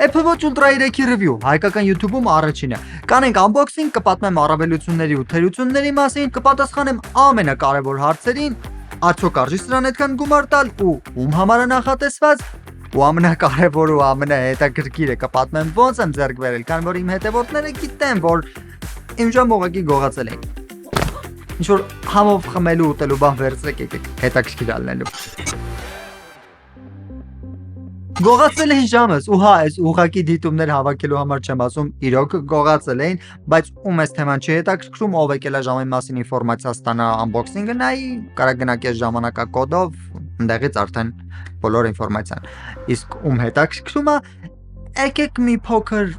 Apple Watch Ultra 3-ի review, հայկական YouTube-ում առաջինը։ Կանենք unboxing, կպատմեմ առավելությունների ու թերությունների մասին, կպատասխանեմ ամենակարևոր հարցերին, արդյոք արժի սրան այդքան գումար տալ ու ում համար է նախատեսված, ու ամենակարևոր ու ամենահետաքրքիրը կպատմեմ ոնց եմ ձեռք բերել, քանի որ իմ հետևորդները գիտեն, որ իմ ժամ ուղղակի գողացել էին։ Ինչ որ համով խմելու ուտելու բան վերցրեք եկեք, հետաքրքիր ալնելու։ Գողացել էին ժամս, ու հա, այս ուղղակի դիտումներ հավաքելու համար չեմ ասում, իրոք գողացել էին, բայց ում այս թեման չի հետաքրքրում, ով եկել է ժամի մասին ինֆորմացիա ստանա unboxing-ը նայի, կարող գնաք այս ժամանակակոդով, ընդեղից արդեն բոլոր ինֆորմացիան։ Իսկ ում հետաքրքրում է, եկեք մի փոքր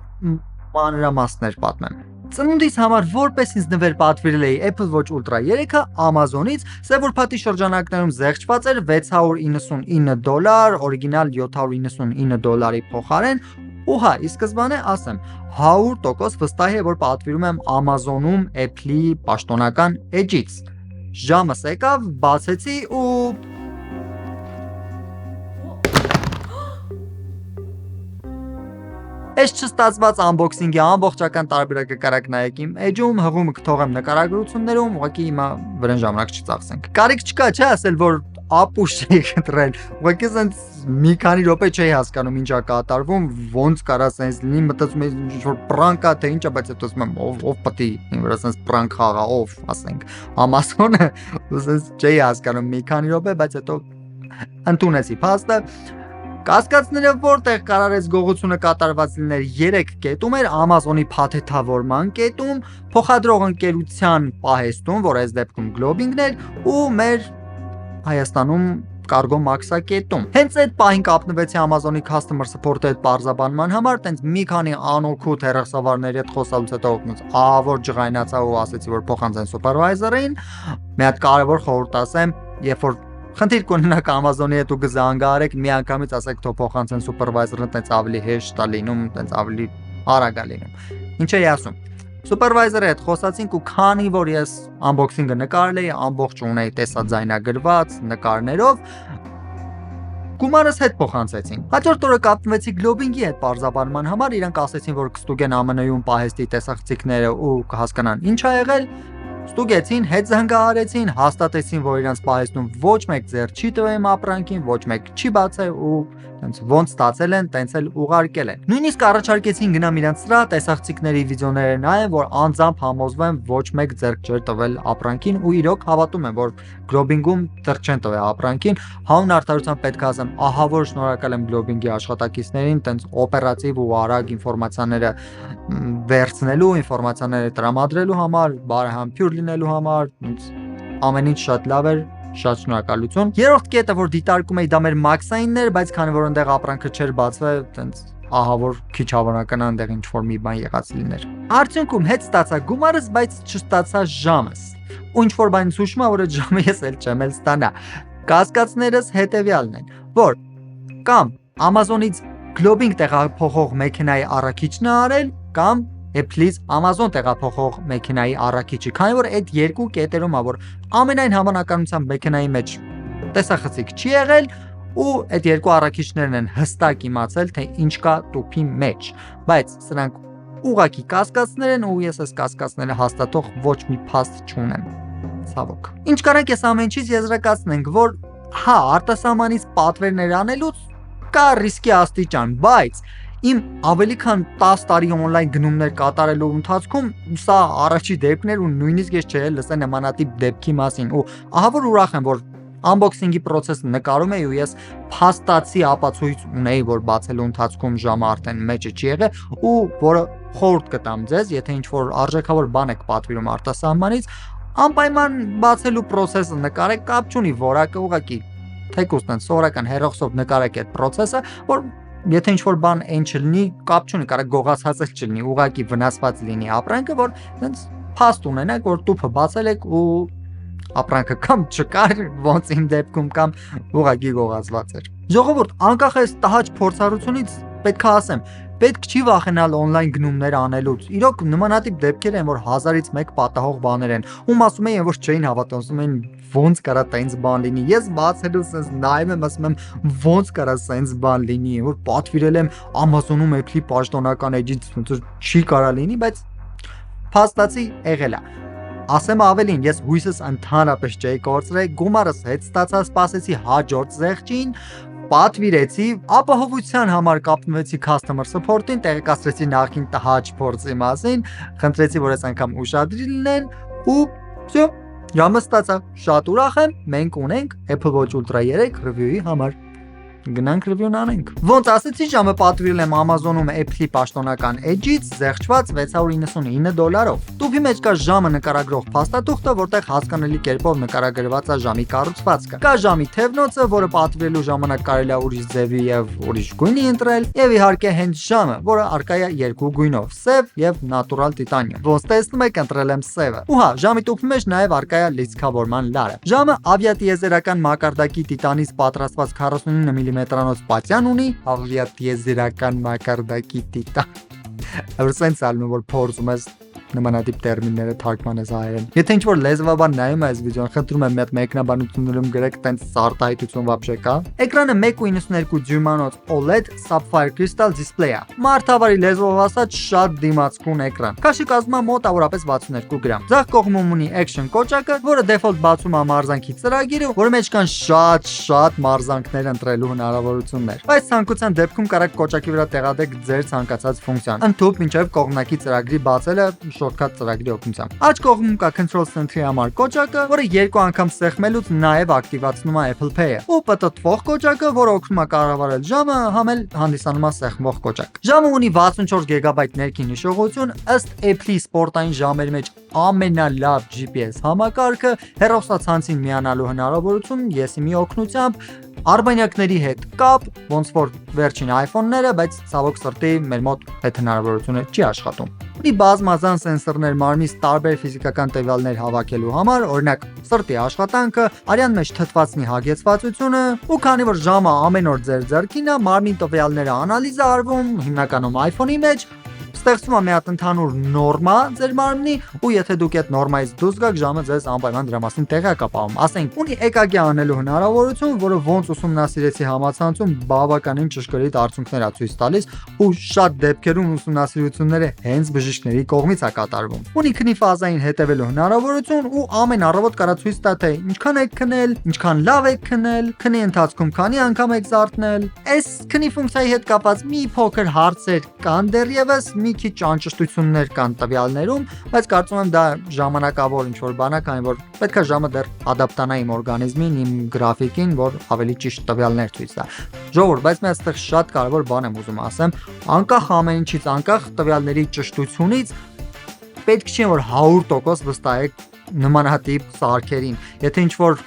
մանրամասներ պատմեմ։ Ծնունդիս համար որպես ինձ նվեր պատվիրել էի Apple Watch Ultra 3-ը Amazon-ից, սևորփաթի շրջանակներում զեղչված էր $699, օրիգինալ $799 փոխարեն, ու հա, ի սկզբանե ասեմ, 100% վստահ է, որ պատվիրում եմ Amazon-ում Apple-ի պաշտոնական էջից։ Ժամս եկավ, բացեցի ու Այս չստացված unboxing-ի ամբողջական տարբերակը կարաք նայեք իմ էջում, հղումը կթողեմ նկարագրություններում, ուղղակի հիմա վրան ժամանակ չծախսենք։ Կարիք չկա, չէ՞ ասել, որ ապուշ էի խնդրել։ Ուղղակի ասենց մի քանի րոպե չէի հասկանում ինչա կատարվում, ոնց կարա սենց լինի, մտածում եմ ինչ որ պրանկ է թե ինչ է, բայց հետո ասում եմ ով պետք է իմ վրա սենց պրանկ խաղա, ով, ասենք, Amazon-ը, ու սենց չէի հասկանում մի քանի րոպե, բայց հետո ընդունեցի փաստը։ Կասկածները որտեղ կարար այս գողությունը կատարված լիներ 3 կետում էր Amazon-ի փաթեթավորման կետում, փոխադրող ընկերության պահեստում, որ այս դեպքում Globing-ն էր, ու մեր Հայաստանում Cargo Max-ակետում։ Հենց այդ պահին կապնվեցի Amazon-ի customer support-ի հետ բարձաբանման համար, տենց մի քանի անօգուտ հեռախոսավարների հետ խոսալուց հետո ահավոր ջղայնացա ու ասեցի, որ փոխանցեն supervisor-ին։ Մի հատ կարևոր խորհուրդ ասեմ, երբ որ խնդիր կունենաք Amazon-ի հետ ու կզանգահարեք, միանգամից ասեք թող փոխանցեն supervisor-ը, տենց ավելի հեշտ է լինում, տենց ավելի արագ է լինում։ Ինչ էի ասում։ Supervisor-ի հետ խոսացինք ու քանի որ ես unboxing-ը նկարել էի, ամբողջ ունեի տեսաձայնագրված նկարներով, գումարս հետ փոխանցեցին։ Հաջորդ օրը կապնվեցի Globing-ի հետ բարձաբանման համար, իրանք ասեցին, որ կստուգեն ԱՄՆ-ում պահեստի տեսախցիկները ու կհասկանան ինչ ա եղել։ Ստուգեցին, հետ զանգահարեցին, հաստատեցին, որ իրանց պահեստում ոչ մեկ ձեռ չի տվել ապրանքին, ոչ մեկ չի բացել ու տենց ոնց ստացել են, տենց էլ ուղարկել են։ Նույնիսկ առաջարկեցին գնամ իրանց սրա, տեսախցիկների վիդեոները նայեմ, որ անձամբ համոզվեմ ոչ մեկ ձեռք չէր տվել ապրանքին ու իրոք հավատում եմ, որ Globing-ում ձեռք չեն տվել ապրանքին։ Հանուն արդարության պետք է ասեմ, ահավոր շնորհակալ եմ Globing-ի աշխատակիցներին, տենց օպերատիվ ու արագ ինֆորմացիաները վերցնելու, ինֆորմացիաները տրամադրելու համար, բարեհամբույր լինելու համար, ամեն ինչ շատ լավ էր, շատ շնորհակալություն։ Երրորդ կետը, որ դիտարկում էի, դա մեր Max-այնն էր, բայց քանի որ այնտեղ ապրանքը չէր բացվել, տենց ահավոր քիչ հավանական է այնտեղ ինչ որ մի բան եղած լիներ։ Արդյունքում հետ ստացա գումարս, բայց չստացա ժամս։ Ու ինչ որ բանից հուշում եմ, որ այդ ժամը ես էլ չեմ էլ ստանա։ Կասկածներս հետևյալն են, որ կամ Amazon-ից Globing տեղափոխող մեքենայի առաքիչն է արել, կամ Apple-ից Amazon տեղափոխող մեքենայի առաքիչը, քանի որ այդ երկու կետերում է, որ ամենայն հավանականությամբ մեքենայի մեջ տեսախցիկ չի եղել ու այդ երկու առաքիչներն են հստակ իմացել, թե ինչ կա տուփի մեջ, բայց սրանք ուղղակի կասկածներ են ու ես այս կասկածները հաստատող ոչ մի փաստ չունեմ, ցավոք։ Ինչ կարանք ես ամեն ինչից եզրակացնենք, որ հա, արտասահմանից պատվերներ անելուց կա ռիսկի աստիճան, բայց իմ ավելի քան 10 տարի on-line գնումներ կատարելու ընթացքում սա առաջի դեպքն էր ու նույնիսկ ես չէի լսել նմանատիպ դեպքի մասին ու ահավոր ուրախ եմ, որ unboxing-ի process-ը նկարում էի ու ես փաստացի ապացույց ունեի, որ բացելու ընթացքում ժամը արդեն մեջը չի եղել ու որը խորհուրդ կտամ ձեզ, եթե ինչ-որ արժեքավոր բան եք պատվիրում արտասահմանից, անպայման բացելու process-ը նկարեք, կապ չունի որակը ուղղակի թեկուզ տենց սովորական հեռախոսով նկարեք այդ process-ը, որ եթե ինչ-որ բան այն չլինի, կապ չունի, կարող գողացած էլ չլինի, ուղղակի վնասված լինի ապրանքը, որ տենց փաստ ունենաք, որ տուփը բացել եք ու ապրանքը կամ չկար, ոնց իմ դեպքում կամ ուղղակի գողացված էր։ Ժողովուրդ, անկախ այս տհաճ փորձառությունից պետք է ասեմ, Պետք չի վախենալ on-line գնումներ անելուց։ Իրոք նմանատիպ դեպքեր են, որ 1000-ից 1 պատահող բաներ են։ Ում ասում են, որ չէին հավատում, ասում են ոնց կարա տենց բան լինի։ Ես բացելու sense նայում եմ, ասում եմ ոնց կարա sense բան լինի, որ պատվիրել եմ Amazon-ում Apple-ի պաշտոնական էջից, ոնց որ չի կարա լինի, բայց փաստացի եղել է։ Ասեմ ավելին, ես հույսս ընդհանրապես չէի կորցրել, գումարս հետ ստացա, սպասեցի հաջորդ զեղչին, պատվիրեցի, ապահովության համար կապնվեցի customer support-ին, տեղեկացրեցի նախին տհաճ փորձի մասին, խնդրեցի, որ այս անգամ ուշադրի լինեն ու всё, ժամը ստացա։ Շատ ուրախ եմ, մենք ունենք Apple Watch Ultra 3 review-ի համար։ Գնանք review-ն անենք։ Ոնց ասեցի, ժամը պատվիրել եմ Amazon-ում Apple-ի պաշտոնական էջից, զեղչված $699-ով։ Տուփի մեջ կա ժամը նկարագրող փաստաթուղթը, որտեղ հասկանալի կերպով նկարագրված է ժամի կառուցվածքը։ Կա ժամի թևնոցը, որը պատվիրելու ժամանակ կարելի է ուրիշ ձևի եւ ուրիշ գույնի ընտրել, եւ իհարկե հենց ժամը, որը առկա է երկու գույնով՝ սև եւ նատուրալ տիտանիում։ Ոնց տեսնում եք, ընտրել եմ սևը։ Ու հա, ժամի տուփի մեջ նաեւ առկա է լիցքավորման լարը։ Ժամը ավիատիեզերական մակարդակի տիտանից պատրաստված 49 մմ-անոց պատյան ունի, ավիատիեզերական մակարդակի տիտան։ Այսպես ալնում որ փորձում ես նմանատիպ տերմինները թարգմանես հայերեն։ Եթե ինչ-որ լեզվաբան նայում է այս վիդեոն, խնդրում եմ մի հատ մեկնաբանություններում գրեք տենց սարտահայտություն вообще կա։ Էկրանը 1.92 դյույմանոց OLED Sapphire Crystal display է։ Մարդավարի լեզվով ասած շատ դիմացկուն էկրան։ Քաշի կազմա մոտավորապես 62 գրամ։ Ձախ կողմում ունի Action կոճակը, որը դեֆոլտ բացում է մարզանքի ծրագիրը, որի մեջ կան շատ մարզանքներ ընտրելու հնարավորություններ։ Բայց ցանկության դեպքում կարաք կոճակի վրա տեղադրեք ձեր ցանկացած ֆունկցիան, ընդհանուր մինչև կողմնակի ծրագրի բացելը shortcut ծրագրի օգնությամբ։ Աջ կողմում կա Control Center-ի համար կոճակը, որը երկու անգամ սեղմելուց նաև ակտիվացնում է Apple Pay-ը, ու պտտվող կոճակը, որը օգնում է կառավարել ժամը, համ էլ հանդիսանում է սեղմվող կոճակ։ Ժամը ունի 64 GB ներքին հիշողություն, ըստ Apple-ի սպորտային ժամերի մեջ ամենալավ GPS համակարգը, հեռախոսացանցին միանալու հնարավորություն eSIM-ի օգնությամբ, արբանյակների հետ կապ, ոնց որ վերջին iPhone-ները, բայց ցավոք սրտի մեր մոտ այդ հնարավորությունը չի աշխատում։ Ունի բազմազան սենսորներ մարմնից տարբեր ֆիզիկական տվյալներ հավաքելու համար, օրինակ սրտի աշխատանքը, արյան մեջ թթվածնի հագեցվածությունը, ու քանի որ ժամը ամեն օր ձեր ձեռքին է, մարմնի տվյալները անալիզ է արվում, հիմնականում iPhone-ի մեջ, ստեղծվում է մի հատ ընդհանուր նորմա ձեր մարմնի, ու եթե դուք այդ նորմայից դուրս գաք, ժամը ձեզ անպայման դրա մասին տեղյակ է պահում։ Ասենք, ունի EKG անելու հնարավորություն, որը ոնց ուսումնասիրեցի համացանցում բավականին ճշգրիտ արդյունքներ է ցույց տալիս, ու շատ դեպքերում ուսումնասիրությունները հենց բժիշկների կողմից է կատարվում։ Ունի քնի ֆազային հետևելու հնարավորություն, ու ամեն առավոտ կարա ցույց տա, թե ինչքան եք քնել, ինչքան լավ եք քնել, քնի ընթացքում քանի անգամ եք զարթնել։ Այս քնի ֆունկցիայի հետ կապված մի փոքր հարցեր կան դեռևս, մի քիչ անճշտություններ կան տվյալներում, բայց կարծում եմ դա ժամանակավոր ինչ-որ բան է, քանի որ պետք է ժամը դեռ ադապտանա իմ օրգանիզմին, իմ գրաֆիկին, որ ավելի ճիշտ տվյալներ ցույց տա։ Ժողովուրդ, բայց մի այստեղ շատ կարևոր բան եմ ուզում ասեմ, անկախ ամեն ինչից, անկախ տվյալների ճշտությունից, պետք չի որ 100% վստահեք նմանատիպ սարքերին։ Եթե ինչ-որ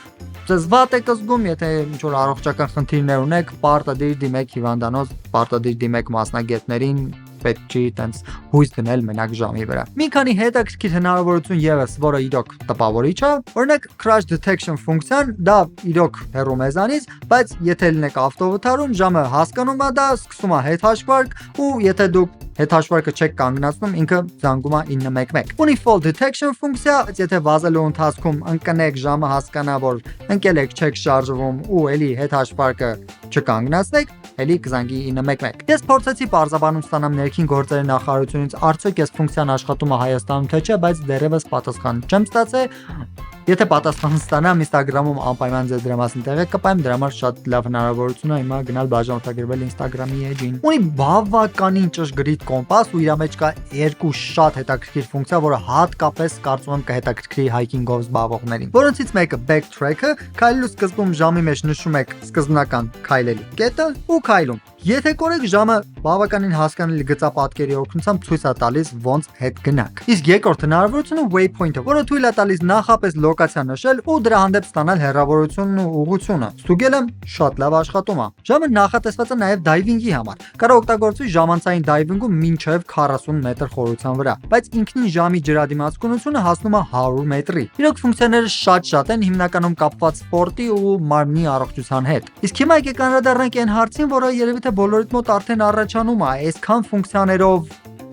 ձեզ վատ եք զգում, եթե ինչ-որ առողջական խնդիրներ ունեք, պարտադիր դիմեք հիվանդանոց, պարտադիր դիմեք մասնագետներին, պետք չի տենց հույս դնել մենակ ժամի վրա։ Մի քանի հետաքրքիր հնարավորություն եւս, որը իրոք տպավորիչ է, օրինակ crash detection ֆունկցիան, դա իրոք հեռու մեզանից, բայց եթե լինեք ավտովթարում, ժամը հասկանում է դա, սկսում է հետ հաշվարկ, ու եթե դուք հետ հաշվարկը չեք կանգնացնում, ինքը զանգում է 911։ Ունի fall detection ֆունկցիա, եթե վազելու ընթացքում ընկնեք, ժամը հասկանա, որ ընկել եք, չեք շարժվում ու էլի հետ հաշվարկը չկանգնացնեք, էլի կզանգի 911։ Ես փորձեցի բարձաբանում ստանամ ներքին գործերի նախարարությունից, արդյոք այս ֆունկցիան աշխատում է Հայաստանում թե չէ, բայց դեռևս պատասխան չեմ ստացել։ Եթե պատասխան ստանամ, Instagram-ում անպայման ձեզ դրա մասին տեղեկ կպայեմ, դրա համար շատ լավ հնարավորություն է հիմա գնալ բաժանորդագրվել Instagram-ի էջին։ Ունի բավականին ճշգրիտ կոմպաս ու իր մեջ կա երկու շատ հետաքրքիր ֆունկցիա, որը հատկապես կարծում եմ կհետաքրքրի հայքինգով զբաղվողներին։ Որոնցից մեկը backtrack-ը, քայլելու սկզբում ժամի մեջ նշում եք սկզբնական քայլելու կետը ու քայլում։ Եթե կորեք ժամը բավականին հասկանալի գծապատկերի օգնությամբ ցույց է տալիս ոնց հետ գնաք։ Իսկ երկրորդ հնարավորությունը waypoint-ը, որը թույլ է տալիս նախապես լոկացիա նշել ու դրա հանդեպ ստանալ հեռավորությունն ու ուղղությունը։ Ստուգել եմ, շատ լավ աշխատում է։ Ժամը նախատեսված է նաև դայվինգի համար։ Կարող օգտագործվի ժամանցային դայվինգում մինչև 40 մետր խորության վրա, բայց ինքնին ժամի ջրադիմացկունությունը հասնում է 100 մետրի։ Իրոք ֆունկցիաները շատ են, հիմնականում կապված սպորտի ու մարմնի առողջության հետ։ Իսկ հիմա եկեք անդրադառնանք այն հարցին, որը երևի թե թե բոլորիդ մոտ արդեն առաջանում է այսքան ֆունկցիաներով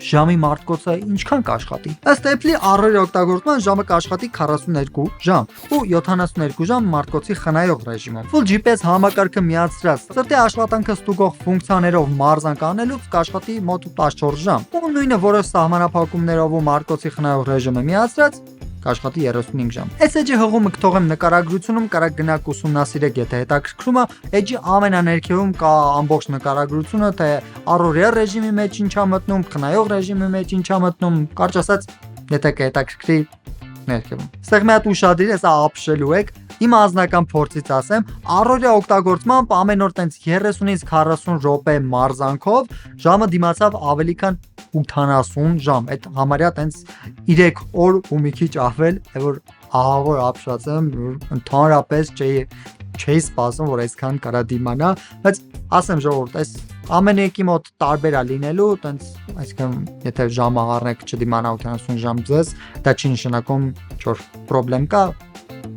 ժամի մարտկոցը ինչքան կաշխատի։ Ըստ Apple-ի առօրյա օգտագործման ժամը կաշխատի 42 ժամ ու 72 ժամ մարտկոցի խնայող ռեժիմում։ Full GPS համակարգը միացրած սրտի աշխատանքը ստուգող ֆունկցիաներով մարզանք անելուց կաշխատի մոտ 14 ժամ։ Ու նույնը որոշ սահմանափակումներով ու մարտկոցի խնայող ռեժիմը միացրած կաշխատի 35 ժամ։ SG հղումը կթողեմ նկարագրությունում, կարա գնաք ուսումնասիրեք, եթե հետաքրքրում է։ Edge-ի ամենաներքևում կա ամբողջ նկարագրությունը, թե առօրյա ռեժիմի մեջ ինչա մտնում, խնայող ռեժիմի մեջ ինչա մտնում, կարճ ասած, եթե կհետաքրքրի ներքևում։ Ստեղ մի հատ ուշադրիր, հեսա ապշելու եք։ Իմ անձնական փորձից ասեմ, առօրյա օգտագործմամբ ամեն օր տենց 30-ից 40 րոպե մարզանքով ժամը դիմացավ ավելի քան 80 ժամ։ Այդ համարյա տենց 3 օր ու մի քիչ ավել, որ ահավոր ապշացեմ, ընդհանրապես չէի սպասում, որ այսքան կարա դիմանա, բայց ասեմ ժողովուրդ, այս ամեն եկի մոտ տարբեր է լինելու, տենց այսինքն եթե ժամը առնեք չդիմանա 80 ժամ ձեզ, դա չի նշանակում որ պրոբլեմ կա,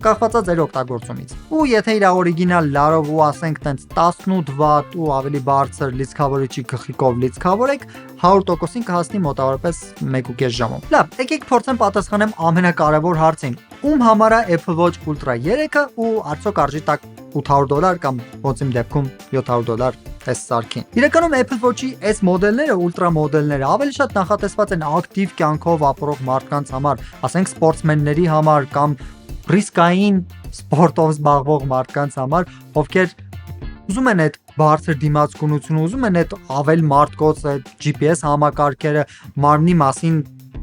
կախված է ձեր օգտագործումից։ Ու եթե իր օրիգինալ լարով ու ասենք տենց 18 վատ ու ավելի բարձր լիցքավորիչի գլխիկով լիցքավորեք, 100%-ին կհասնի մոտավորապես 1.5 ժամում։ Լավ, եկեք փորձեմ պատասխանեմ ամենակարևոր հարցին։ Ում համար է Apple Watch Ultra 3-ը ու արդյոք արժի տակ $800 կամ ոնց իմ դեպքում $700 այս սարքին։ Իրականում Apple Watch-ի այս մոդելները, ուլտրա մոդելները ավելի շատ նախատեսված են ակտիվ կյանքով ապրող մարդկանց համար, ասենք սպորտսմենների համար կամ ռիսկային սպորտով զբաղվող մարդկանց համար, ովքեր ուզում են այդ բարձր դիմացկունությունը, ուզում են այդ ավել մարդկոց, այդ GPS համակարգերը, մարմնի մասին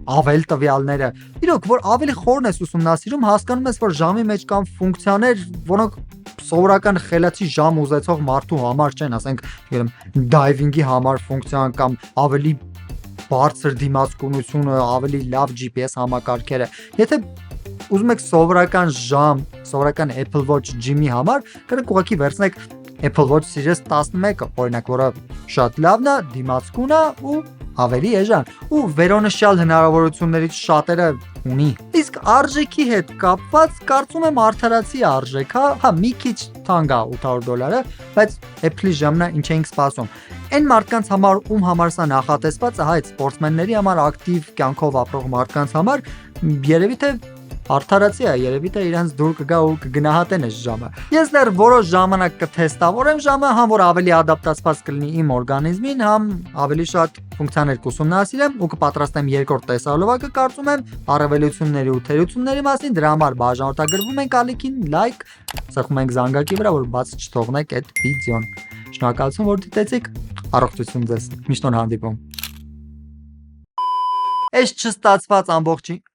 ավել տվյալները։ Իրոք, որ ավելի խորն ես ուսումնասիրում, հասկանում ես, որ ժամի մեջ կան ֆունկցիաներ, որոնք սովորական խելացի ժամ ուզեցող մարդու համար չեն, ասենք, դայվինգի համար ֆունկցիան կամ ավելի բարձր դիմացկունությունը, ավելի լավ GPS համակարգերը։ Եթե ուզում եք սովորական ժամ, սովորական Apple Watch Gym-ի համար, կրեք ուղղակի վերցնեք Apple Watch Series 11-ը, օրինակ, որը շատ լավն է, դիմացկուն է ու ավելի էժան ու վերոնշյալ հնարավորություններից շատերը ունի։ Իսկ արժեքի հետ կապված կարծում եմ արդարացի արժեք, հա, մի քիչ թանկ է $800, բայց Apple-ի ժամն է, ինչ էինք սպասում։ Այն մարդկանց համար, ում համար սա նախատեսված է, այդ սպորտսմենների համար, ակտիվ կյանքով ապրող մարդկանց համար, երևի թե արդարացի է, երևի թե իրանց դուր կգա ու կգնահատեն այս ժամը։ Ես դեռ որոշ ժամանակ կթեստավորեմ ժամը, համ որ ավելի ադապտացված կլինի իմ օրգանիզմին, համ ավելի շատ ֆունկցիաներ կուսումնասիրեմ ու կպատրաստեմ երկրորդ տեսալովակը, կարծում եմ, առավելությունների ու թերությունների մասին, դրա համար բաժանորդագրվում ենք ալիքին, լայք, ծխում ենք զանգակի վրա, որ բաց չթողնեք այդ վիդեոն։ Շնորհակալություն, որ դիտեցիք, առողջություն ձեզ, միշտ հանդիպում։ Այս չստացված ամբողջինգի